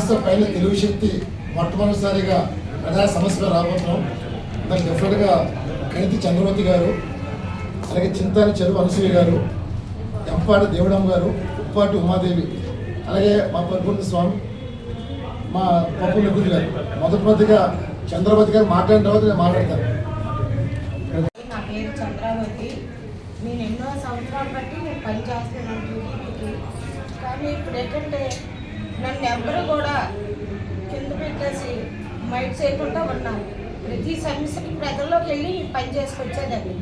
సమస్య పైన తెలుగు శక్తి మొట్టమొదటిసారిగా ప్రధాన సమస్యగా రాబోతున్నాం. దానికి డెఫినెట్గా కణితి చంద్రవతి గారు, అలాగే చింతాని చెరువు అనసూయ గారు, ఎంపాటి దేవుడమ్మ గారు, ఉప్పాటి ఉమాదేవి, అలాగే మా పరిపూర్ణ స్వామి, మా పప్పు నిధులు గారు. మొదటిగా చంద్రవతి గారు మాట్లాడిన తర్వాత నేను మాట్లాడతాను. నా పేరు చంద్రావతి. నేను ఎన్నో సంవత్సరాలు బట్టి నేను పనిచేస్తున్నాను టీడీపీకి. కానీ ఇప్పుడు ఏంటంటే నన్ను ఎవ్వరూ కూడా కింద పెట్టేసి మైట్ చేయకుండా ఉన్నారు. ప్రతి సమస్యకి ప్రజల్లోకి వెళ్ళి పని చేసుకొచ్చేదాన్ని.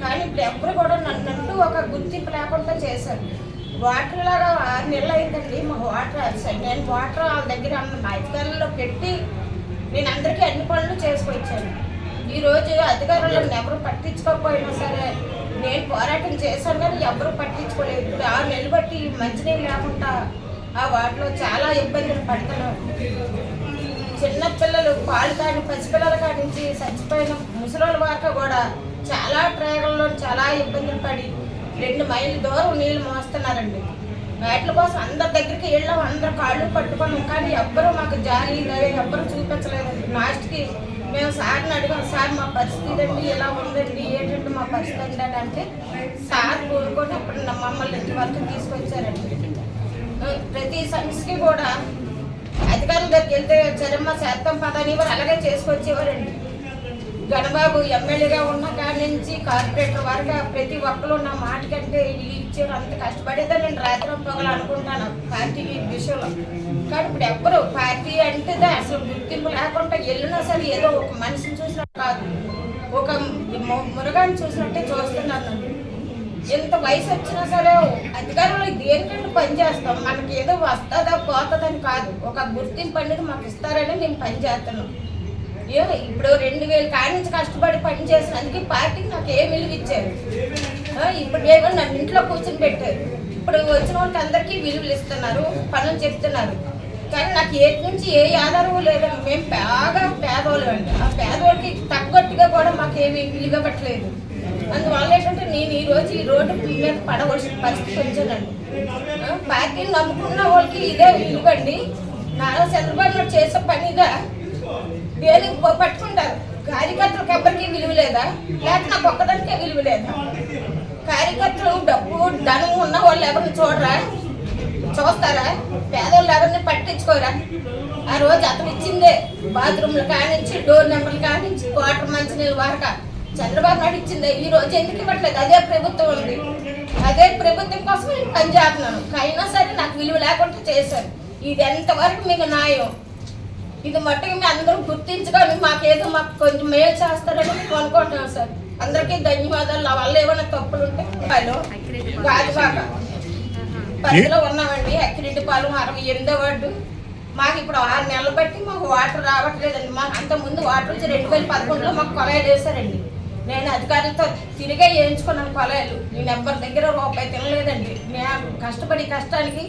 కానీ ఇప్పుడు ఎవ్వరు కూడా నన్నంటూ ఒక గుర్తింపు లేకుండా చేశారు. వాటర్ లాగా 6 నెలలు అయిందండి మా వాటర్ వేసాను. నేను వాటర్ వాళ్ళ దగ్గర అధికారుల్లో పెట్టి నేను అందరికీ అన్ని పనులు చేసుకొచ్చాను. ఈరోజు అధికారులను ఎవరు పట్టించుకోకపోయినా సరే నేను పోరాటం చేశాను, కానీ ఎవరు పట్టించుకోలేదు. ఇప్పుడు 6 నెలలు బట్టి మంచినీళ్ళు లేకుండా ఆ వాటిలో చాలా ఇబ్బందులు పడుతున్నారు. చిన్నపిల్లలు పాలు కాని పసిపిల్లల కాడి నుంచి చచ్చిపోయిన ముసలోళ్ళ వరకు కూడా చాలా ట్రాగల్లో చాలా ఇబ్బందులు పడి 2 మైళ్ళ దూరం నీళ్ళు మోస్తున్నారండి. వాటి కోసం అందరి దగ్గరికి వెళ్ళాం, అందరు కాళ్ళు పట్టుకున్నాం, కానీ ఎవ్వరూ మాకు జాలి ఎవ్వరూ చూపించలేదండి. లాస్ట్కి మేము సార్ని అడిగాం, సార్ మా పరిస్థితి అండి ఇలా ఉందండి, ఏంటంటే మా పరిస్థితి అండి అంటే సార్ కోరుకొని అప్పుడు మమ్మల్ని ఇంటి వరకు తీసుకొచ్చారండి. ప్రతి సమస్యకి కూడా అధికారుల దగ్గరికి వెళ్తే చరమ్మ శాతం పదాన్ని వారు అలాగే చేసుకొచ్చేవారండి. గణబాబు ఎమ్మెల్యేగా ఉన్న కాడి నుంచి కార్పొరేటర్ వరకు ప్రతి ఒక్కరు నా మాట కంటే ఇల్లు ఇచ్చారు. అంత కష్టపడేదే నేను రాత్రి పొగలు అనుకుంటాను పార్టీ విషయంలో. కానీ ఇప్పుడు ఎవ్వరు పార్టీ అంటే అసలు గుర్తింపు లేకుండా వెళ్ళినా సరే ఏదో ఒక మనిషిని చూసినట్టు కాదు, ఒక మురగాన్ని చూసినట్టే చూస్తున్నాను. ఎంత వయసు వచ్చినా సరే అధికారంలో దేనికంటే పనిచేస్తాం, మనకి ఏదో వస్తుందా పోతుందని కాదు, ఒక గుర్తింపు అనేది మాకు ఇస్తారని మేము పనిచేస్తున్నాం. ఇప్పుడు 2000 కాడి నుంచి కష్టపడి పని చేసినందుకు పార్టీకి నాకు ఏ విలువ ఇచ్చారు. ఇప్పుడు ఏమో నన్ను ఇంట్లో కూర్చొని పెట్టారు. ఇప్పుడు వచ్చిన వాళ్ళకి అందరికీ విలువలు ఇస్తున్నారు, పనులు చెప్తున్నారు, కానీ నాకు ఏటి నుంచి ఏ ఆధారం లేదండి. మేము బాగా పేదవాళ్ళు అండి. ఆ పేదవాళ్ళకి తగ్గట్టుగా కూడా మాకు ఏమి విలువ ఇవ్వట్లేదు. అందువల్ల ఏంటంటే నేను ఈరోజు ఈ రోడ్డు మీద పడవలసిన పరిస్థితి వచ్చానండి. పార్టీని నమ్ముకున్న వాళ్ళకి ఇదే విలువండి. నారా చంద్రబాబు నాయుడు చేసే పనిగా దేనికి పట్టుకుంటారు. కార్యకర్తలకు ఎవరికి విలువ లేదా, లేక నాకు ఒక్కదానికే విలువ లేదా? కార్యకర్తలు డబ్బు ధనం ఉన్న వాళ్ళు ఎవరిని చూస్తారా? పేదవాళ్ళు ఎవరిని పట్టించుకోరా? ఆ రోజు అతను ఇచ్చిందే బాత్రూమ్లు కానించి, డోర్ నెంబర్లు కానించి, వాటర్ మంచినీళ్ళు వరక చంద్రబాబు నాయుడు ఇచ్చిందే. ఈ రోజు ఎందుకు ఇవ్వట్లేదు? అదే ప్రభుత్వం ఉంది. అదే ప్రభుత్వం కోసం నేను పనిచేస్తున్నాను. అయినా సరే నాకు విలువ లేకుండా చేశారు. ఇది ఎంతవరకు మీకు న్యాయం? ఇది మట్టుకు మీ అందరూ గుర్తించుకొని మాకేదో మాకు కొంచెం మేలు చేస్తారని అనుకుంటున్నాం సార్. అందరికీ ధన్యవాదాలు. నా వల్ల ఏమైనా తప్పులు ఉంటే గాజువాక పరిధిలో ఉన్నామండి. అక్కిరెడ్డిపాలెం 68వ వార్డు. మాకు ఇప్పుడు 6 నెలలు బట్టి మాకు వాటర్ రావట్లేదండి. మాకు అంత ముందు వాటర్ వచ్చి 2011లో మాకు కొలాయిలు వేశారండి. నేను అధికారులతో తిరిగే వేయించుకున్నాను కొలాయిలు. నేను ఎవరి దగ్గర రూపాయి తినలేదండి. నేను కష్టపడి కష్టానికి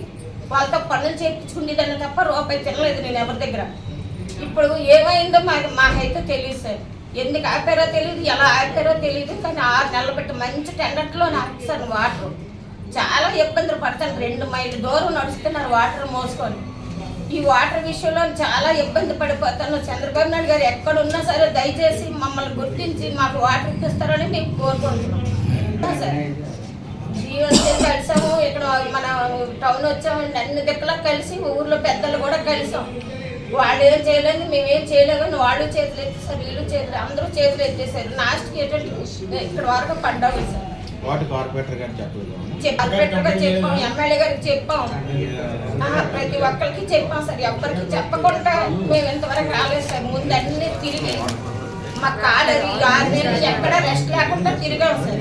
వాళ్ళతో పనులు చేయించుకునేదాన్ని తప్ప రూపాయి తినలేదు నేను ఎవరి దగ్గర. ఇప్పుడు ఏమైందో మాకైతే తెలియదు సార్. ఎందుకు ఆపారో తెలియదు, ఎలా ఆపారో తెలియదు. కానీ 6 నెలలు బట్టి మంచి టెండర్లో ఆపిస్తాను వాటర్. చాలా ఇబ్బందులు పడతాను. 2 మైళ్ళ దూరం నడుస్తున్నారు వాటర్ మోసుకొని. ఈ వాటర్ విషయంలో చాలా ఇబ్బంది పడిపోతాను. చంద్రబాబు నాయుడు గారు ఎక్కడున్నా సరే దయచేసి మమ్మల్ని గుర్తించి మాకు వాటర్ ఇప్పిస్తారని మేము కోరుకుంటున్నాం సార్. జీవనశైలి కలిసాము, ఇక్కడ మన టౌన్ వచ్చామండి. అన్ని దిక్కులకు కలిసి ఊర్లో పెద్దలు కూడా కలిసాం. వాళ్ళు ఏం చేయలేదు, మేమేం చేయలేదు. కానీ వాళ్ళు చేతులు ఎత్తేసారు, వీళ్ళు చేతులు, అందరూ చేతులు ఎత్తేసారు. లాస్ట్కి ఏంటంటే ఇక్కడ వరకు పడ్డాము సార్. కార్పొరేటర్ గా చెప్పాం, ఎమ్మెల్యే గారికి చెప్పాం, ప్రతి ఒక్కరికి చెప్పాం సార్. ఎవరికి చెప్పకుండా మేము ఇంతవరకు రాలేదు సార్. ముందు అన్ని తిరిగి మా కాలు 6 నెలలు ఎక్కడ రెస్ట్ లేకుండా తిరిగాం సార్.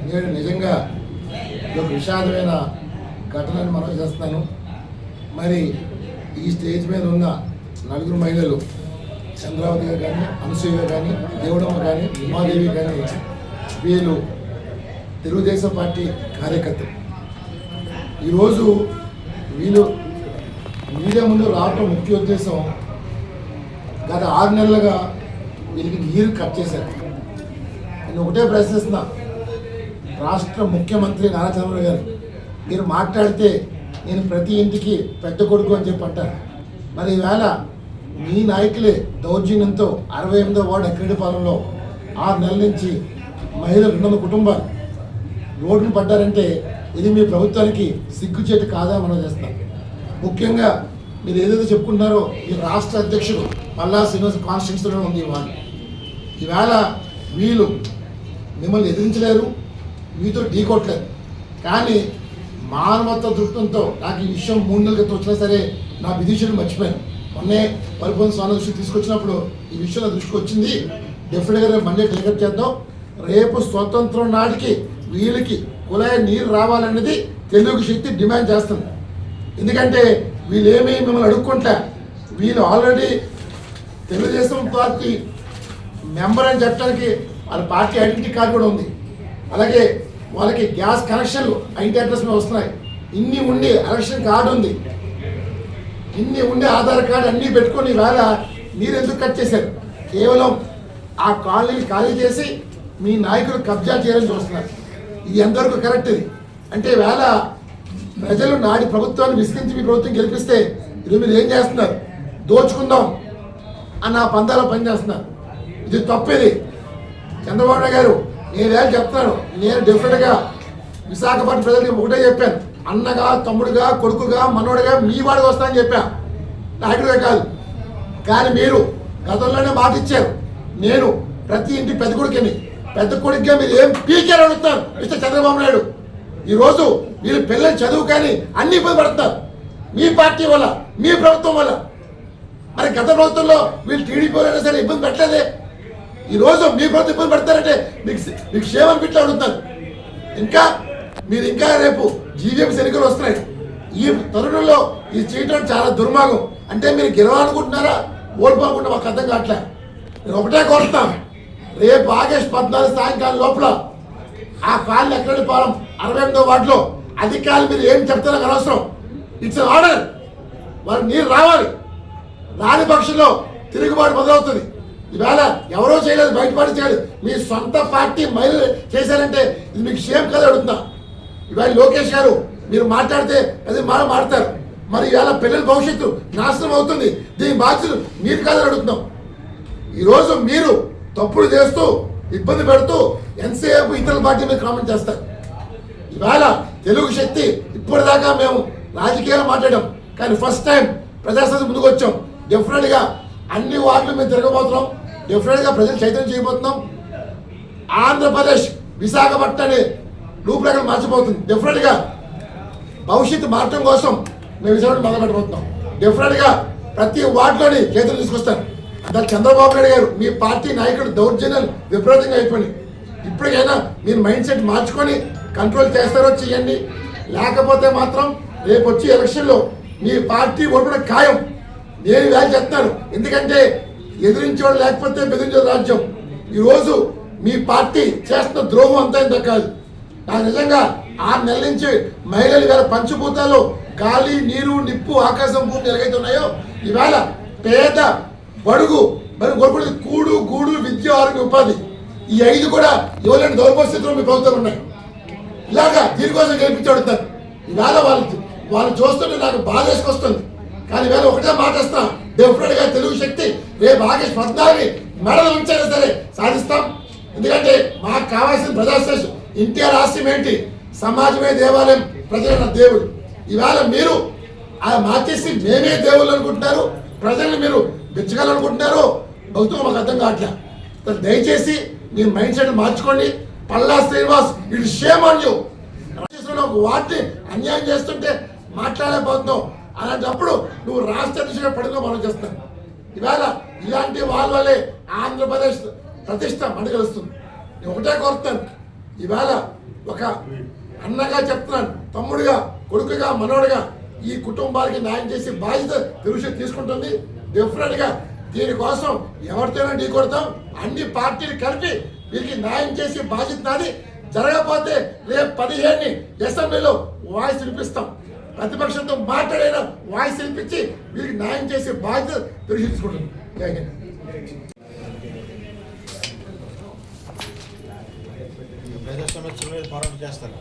నేను నిజంగా ఒక విషాదమైన ఘటనని మనం చేస్తాను. మరి ఈ స్టేజ్ మీద ఉన్న 4 మహిళలు, చంద్రావతి గారు కానీ, అనసూయ కానీ, దేవుడమ్మ కానీ, ఉమాదేవి కానీ, వీళ్ళు తెలుగుదేశం పార్టీ కార్యకర్తలు. ఈరోజు వీళ్ళు మీడియా ముందు రావటం ముఖ్య ఉద్దేశం, గత 6 నెలలుగా వీళ్ళకి నీరు కట్ చేశారు. నేను ఒకటే ప్రశ్నిస్తున్నా, రాష్ట్ర ముఖ్యమంత్రి నారా చంద్రబాబు గారు, మీరు మాట్లాడితే నేను ప్రతి ఇంటికి పెద్ద కొడుకు అని చెప్పి అంటాను. మరి ఈవేళ మీ నాయకులే దౌర్జన్యంతో 68వ వార్డు అక్కిరెడ్డిపాలెంలో 6 నెలల నుంచి మహిళలు 200 కుటుంబాలు రోడ్డును పడ్డారంటే ఇది మీ ప్రభుత్వానికి సిగ్గుచేటు కాదా మనం చేస్తాం. ముఖ్యంగా మీరు ఏదైతే చెప్పుకుంటున్నారో ఈ రాష్ట్ర అధ్యక్షుడు పల్లా శ్రీనివాస్ కాన్స్టిట్యూన్సీలో ఉంది ఈవేళ వీళ్ళు మిమ్మల్ని ఎదిరించలేరు, మీతో ఢీకొట్టలేరు. కానీ మానవత్వ దృక్పథంతో నాకు ఈ విషయం 3 నెలల క్రితం వచ్చినా సరే నా విధిషుడు మర్చిపోయాను. మొన్నే పరిపూర్ణ స్వామి దృష్టికి తీసుకొచ్చినప్పుడు ఈ విషయం నా దృష్టికి వచ్చింది. డెఫినెట్గా రేపు మండే టేకప్ చేద్దాం. రేపు స్వతంత్రం నాటికి వీళ్ళకి కుళాయి నీరు రావాలనేది తెలుగు శక్తి డిమాండ్ చేస్తుంది. ఎందుకంటే వీళ్ళేమీ మిమ్మల్ని అడుక్కుంటా, వీళ్ళు ఆల్రెడీ తెలుగుదేశం పార్టీ మెంబర్ అని చెప్పడానికి వాళ్ళ పార్టీ ఐడెంటిటీ కార్డు కూడా ఉంది. అలాగే వాళ్ళకి గ్యాస్ కనెక్షన్లు ఐటీ అడ్రస్ మీద వస్తున్నాయి. ఇన్ని ఉండి ఎలక్షన్ కార్డు ఉంది, ఇన్ని ఉండి ఆధార్ కార్డు అన్నీ పెట్టుకొని వేళ మీరు ఎందుకు కట్ చేశారు? కేవలం ఆ కాలనీని ఖాళీ చేసి మీ నాయకులు కబ్జా చేయాలని చూస్తున్నారు. ఇది ఎంతవరకు కరెక్ట్? ఇది అంటే వేళ ప్రజలు నాడి ప్రభుత్వాన్ని విసిగించి మీ ప్రభుత్వం గెలిపిస్తే ఇది మీరు ఏం చేస్తున్నారు? దోచుకుందాం అన్న పందాలో పనిచేస్తున్నారు. ఇది తప్పేది. చంద్రబాబు నాయుడు గారు నేను చెప్తున్నాను, నేను డెఫినెట్గా విశాఖపట్నం ప్రజలకి ఒకటే చెప్పాను, అన్నగా తమ్ముడుగా కొడుకుగా మనోడుగా మీ వాడికి వస్తానని చెప్పాను, నాయకుడిగా కాదు. కానీ మీరు గతంలోనే మాట ఇచ్చారు, నేను ప్రతి ఇంటి పెద్ద కొడుకుగా మీరు ఏం పీకేరు అడుగుతున్నారు మిస్టర్ చంద్రబాబు నాయుడు. ఈరోజు వీళ్ళు పిల్లలు చదువు కానీ అన్ని ఇబ్బంది పడుతున్నారు మీ పార్టీ వల్ల, మీ ప్రభుత్వం వల్ల. మరి గత ప్రభుత్వంలో వీళ్ళు టీడీపీ అయినా సరే ఇబ్బంది పెట్టలేదే. ఈరోజు మీ ప్రభుత్వం ఇబ్బంది పెడతారంటే మీకు క్షేమం బిట్లు అడుగుతారు. మీరు ఇంకా రేపు జీవీఎంసీ ఎన్నికలు వస్తున్నాయి. ఈ తరుణంలో ఇది చేయడం చాలా దుర్మార్గం. అంటే మీరు గెలవాలనుకుంటున్నారా, ఓడిపోనుకుంటే మాకు అర్థం కావట్లే. నేను ఒకటే కోరుతాను, రేపు ఆగస్టు 14 సాయంకాలం లోపల ఆ కాలనీ అక్కిరెడ్డిపాలెం 68వ వార్డులో అధికారులు మీరు ఏం చెప్తారో అనవసరం. It's order. వారు నీరు రావాలి. రాని పక్షంలో తిరుగుబాటు మొదలవుతుంది. ఈవేళ ఎవరో చేయలేదు, బయటపడి చేయలేదు, మీ సొంత పార్టీ మహిళలు చేశారంటే ఇది మీకు షేమ్ కదా అడుగుతున్నా. ఇవాళ లోకేష్ గారు మీరు మాట్లాడితే అది మాట్లాడతారు. మరి ఇవాళ పిల్లల భవిష్యత్తు నాశనం అవుతుంది. దీని బాధ్యతలు మీరు కాదని అడుగుతున్నాం. ఈరోజు మీరు తప్పులు చేస్తూ ఇబ్బంది పెడుతూ ఎంతసేపు ఇతరుల పార్టీ మీద కామెంట్ చేస్తారు. ఇవాళ తెలుగు శక్తి ఇప్పటిదాకా మేము రాజకీయాలు మాట్లాడాం, కానీ ఫస్ట్ టైం ప్రజాస్వామ్యం ముందుకు వచ్చాం. డెఫినెట్గా అన్ని వార్డులు మేము తిరగబోతున్నాం. డెఫినెట్గా ప్రజలు చైతన్యం చేయబోతున్నాం. ఆంధ్రప్రదేశ్ విశాఖపట్నాన్ని రూపురేఖలు మార్చిపోతుంది. డెఫినెట్గా భవిష్యత్తు మార్చడం కోసం మేము విశాఖపట్నం మొదలు పెట్టబోతున్నాం. డెఫినెట్గా ప్రతి వార్డులోని చైతన్యం తీసుకొస్తాను. దాని చంద్రబాబు నాయుడు గారు మీ పార్టీ నాయకుడు దౌర్జన్యాలు విపరీతంగా అయిపోయినాయి. ఇప్పటికైనా మీరు మైండ్ సెట్ మార్చుకొని కంట్రోల్ చేస్తారో చేయండి. లేకపోతే మాత్రం రేపు వచ్చే ఎలక్షన్లో మీ పార్టీ ఓడిపోవడం ఖాయం. నేను వేళ చెప్తాను, ఎందుకంటే ఎదిరించేవాడు లేకపోతే బెదిరించే రాజ్యం. ఈరోజు మీ పార్టీ చేస్తున్న ద్రోహం అంతా ఇంత కాదు. నాకు నిజంగా 6 నెలల నుంచి మహిళలు వేళ పంచభూతాలు గాలి, నీరు, నిప్పు, ఆకాశం, భూమి ఎలాగైతే ఉన్నాయో ఈవేళ పేద, బడుగు, మరి గొప్పది కూడు, గూడు, విద్య, ఆరోగ్య, ఉపాధి ఈ 5 కూడా ఇవ్వలేని దౌర్భస్థితిలో మీ ప్రభుత్వాలు ఉన్నాయి. ఇలాగా దీనికోసం గెలిపించాడుతారు. ఈవేళ వాళ్ళు చూస్తుంటే నాకు బాధ వేసుకొస్తుంది. కానీ వేళ ఒకటే మాటేస్తా, డెఫినెట్గా తెలుగు శక్తి రేపు ఆగస్టు 14 మెడలు ఉంచైనా సరే సాధిస్తాం. ఎందుకంటే మాకు కావాల్సిన ప్రజాశ్రేష్ఠ ఎన్టీఆర్ ఆశయం ఏంటి? సమాజమే దేవాలయం, ప్రజల దేవుడు. ఈవేళ మీరు అలా మార్చేసి మేమే దేవుళ్ళు అనుకుంటున్నారు, ప్రజల్ని మీరు మెచ్చగాలనుకుంటున్నారు. భక్తులు మాకు అర్థం కావట్లేదు. దయచేసి మీరు మైండ్ సెట్ మార్చుకోండి. పల్లా శ్రీనివాస్ ఇటు షేమ్ ఆన్ యూ. ఒక వాటిని అన్యాయం చేస్తుంటే మాట్లాడలేకపోతున్నావు. అలాంటప్పుడు నువ్వు రాష్ట్ర అధ్యక్షుడిగా పడుకో మనం చేస్తాను. ఇవాళ ఇలాంటి వాళ్ళ వల్లే ఆంధ్రప్రదేశ్ ప్రతిష్ట మండగలుస్తుంది. నేను ఒకటే కోరుతాను, ఇవాళ ఒక అన్నగా చెప్తున్నాను, తమ్ముడిగా, కొడుకుగా, మనోడిగా ఈ కుటుంబానికి న్యాయం చేసి బాధ్యత తెలుగు తీసుకుంటుంది. డెఫినెట్గా దీనికోసం ఎవరితోనైనా ఢీ కొడతాం. అన్ని పార్టీలు కలిపి వీరికి న్యాయం చేసి బాధ్యత నాది. జరగకపోతే రేపు 15ని అసెంబ్లీలో వాయిస్ వినిపిస్తాం. ప్రతిపక్షంతో మాట్లాడైనా వాయిస్ వినిపించి వీరికి న్యాయం చేసే బాధ్యత తెలుగు తీసుకుంటుంది. జై హింద్. ప్రజాస్వామ్య పోరాటం చేస్తారు.